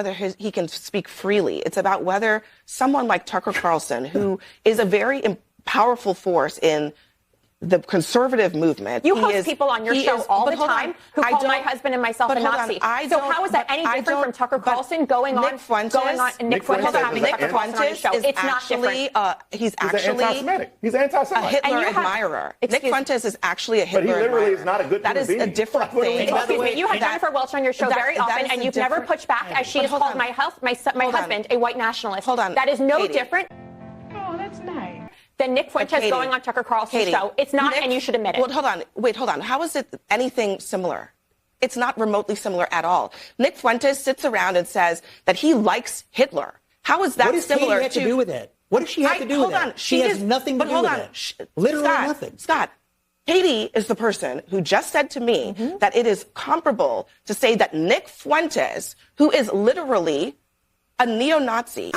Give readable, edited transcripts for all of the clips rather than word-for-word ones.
whether he can speak freely. It's about whether someone like Tucker Carlson, who is a very powerful force in the conservative movement. You host people on your show all the time who call my husband and myself a Nazi. So how is that any different from Tucker Carlson going on Nick Fuentes having Tucker Carlson on his show? It's not different. He's actually anti-Semitic. He's anti-Semite. A Hitler admirer. Nick Fuentes is actually a Hitler admirer. But he literally is not a good human being. That is a different thing. Excuse me, you have Jennifer Welch on your show very often, and you've never pushed back as she has called my husband a white nationalist. Hold on. That is no different. Oh, that's nice. Than Nick Fuentes going on Tucker Carlson's show. It's not, and you should admit it. Well, hold on. Wait, hold on. How is it anything similar? It's not remotely similar at all. Nick Fuentes sits around and says that he likes Hitler. How is that similar What does Katie have to do with it? What does she have to do with it? She has nothing to do with it. Literally nothing. Scott, Katie is the person who just said to me that it is comparable to say that Nick Fuentes, who is literally a neo-Nazi,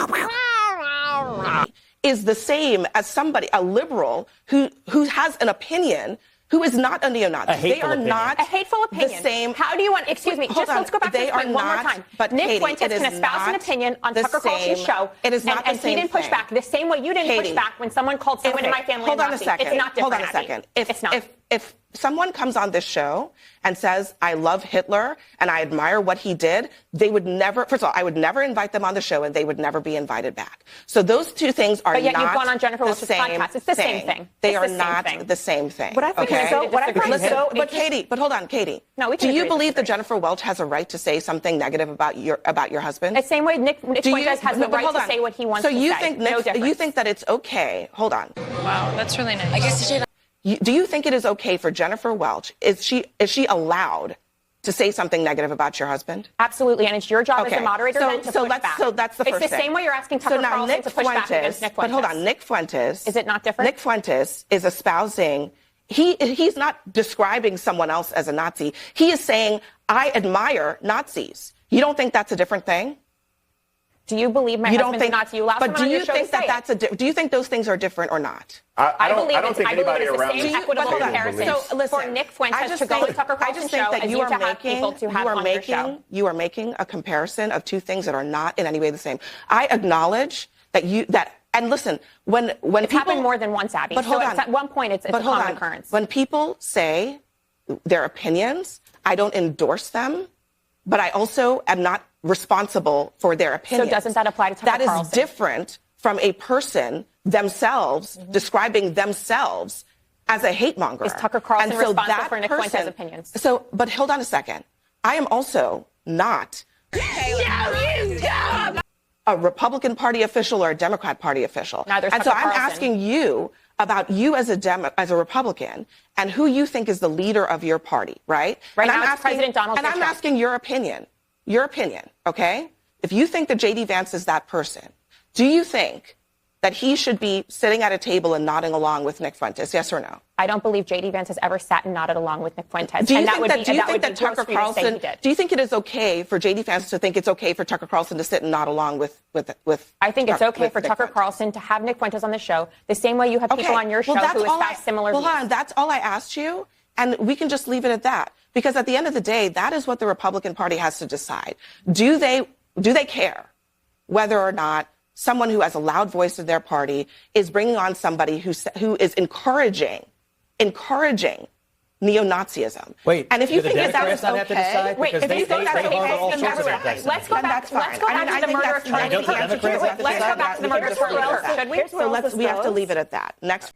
is the same as somebody, a liberal, who has an opinion, who is not a neo-Nazi. They are not a hateful opinion. The same. How do you want? Excuse me. Let's go back to this point one more time. But Nick Katie, Fuentes can espouse an opinion on Tucker Carlson's show. It is not the same. And he didn't push back the same way you didn't push back when someone called someone in my family a Nazi. Hold on a second. It's not different. Hold on a second. It's not. If someone comes on this show and says, I love Hitler and I admire what he did, they would never, first of all, I would never invite them on the show and they would never be invited back. So those two things are not the same thing. But yet you've gone on Jennifer Welch's podcast. It's the same thing. They are not the same thing. What I think is so, but Katie, hold on, Katie. No, we can do you believe that Jennifer Welch has a right to say something negative about your husband? The same way Nick Fuentes has the right to say what he wants to say. So you think that it's okay? Hold on. Wow, that's really nice. I guess do you think it is okay for Jennifer Welch? Is she allowed to say something negative about your husband? Absolutely, and it's your job as a moderator then to push back. So that's the first thing. It's the same way you're asking Tucker Carlson to push back against Nick Fuentes. But hold on, Nick Fuentes. Is it not different? Nick Fuentes is espousing. He's not describing someone else as a Nazi. He is saying, I admire Nazis. You don't think that's a different thing? Do you believe my husband's a Nazi? You allow someone on your show to say it. Do you think those things are different or not? I believe it's around the same equitable comparison. So listen, for Nick Fuentes to go on Tucker Carlson's show as you to have people to have on your show. You are making a comparison of two things that are not in any way the same. I acknowledge and listen, when it's people happened more than once, Abby. But hold on. At one point, it's a common occurrence. When people say their opinions, I don't endorse them, but I also am not responsible for their opinions. So doesn't that apply to Tucker Carlson? That is different from a person themselves describing themselves as a hate monger. Is Tucker Carlson responsible for Nick Fuentes' opinions? But hold on a second. I am also not a Republican Party official or a Democrat Party official. Neither is and Tucker so I'm Carlson. asking you about you as a Republican and who you think is the leader of your party, right? Right and now it's President Donald Trump. And I'm asking your opinion. Your opinion, okay? If you think that J.D. Vance is that person, do you think that he should be sitting at a table and nodding along with Nick Fuentes, yes or no? I don't believe J.D. Vance has ever sat and nodded along with Nick Fuentes. Do you think Tucker Carlson? Do you think it is okay for J.D. Vance to think it's okay for Tucker Carlson to sit and nod along with? I think it's okay for Tucker Carlson to have Nick Fuentes on the show the same way you have people on your show who espouse similar views. Well, that's all I asked you, and we can just leave it at that. Because at the end of the day, that is what the Republican Party has to decide. Do they care whether or not someone who has a loud voice in their party is bringing on somebody who is encouraging neo-Nazism? Wait, and if you think that was okay, if you think that's okay, let's go back to the murder of Charlie Kirk. Let's go back to the murder of Charlie Kirk. So we have to leave it at that. Next.